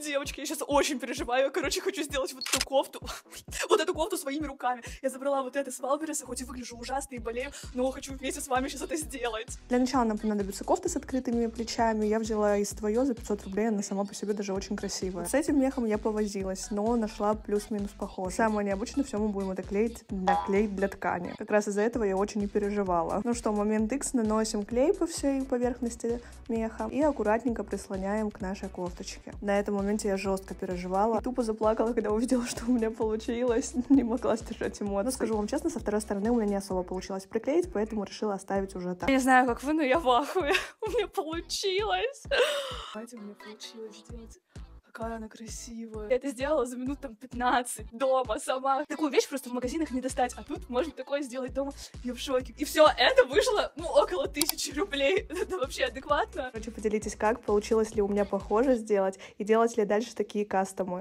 Девочки, я сейчас очень переживаю. Короче, хочу сделать вот эту кофту. Вот эту кофту своими руками. Я забрала вот это с Валбереса, хоть и выгляжу ужасно и болею, но хочу вместе с вами сейчас это сделать. Для начала нам понадобится кофта с открытыми плечами. Я взяла из Твое за 500 рублей, она сама по себе даже очень красивая. С этим мехом я повозилась, но нашла плюс-минус похоже. Самое необычное, все мы будем это клеить на клей для ткани. Как раз из-за этого я очень и переживала. Ну что, момент X, наносим клей по всей поверхности меха и аккуратненько прислоняем к нашей кофточке. На этом моменте я жестко переживала. Тупо заплакала, когда увидела, что у меня получилось. Не могла сдержать эмоции. Но скажу вам честно, со второй стороны у меня не особо получилось приклеить, поэтому решила оставить уже так. Я не знаю, как вы, но я в ахуе. У меня получилось. Знаете, у меня получилось сделать. Какая она красивая. Я это сделала за минут там 15 дома сама. Такую вещь просто в магазинах не достать, а тут можно такое сделать дома. Я в шоке. И все это вышло, ну, около 1000 рублей. Это вообще адекватно. Короче, поделитесь, как получилось ли у меня похоже сделать и делать ли дальше такие кастомы.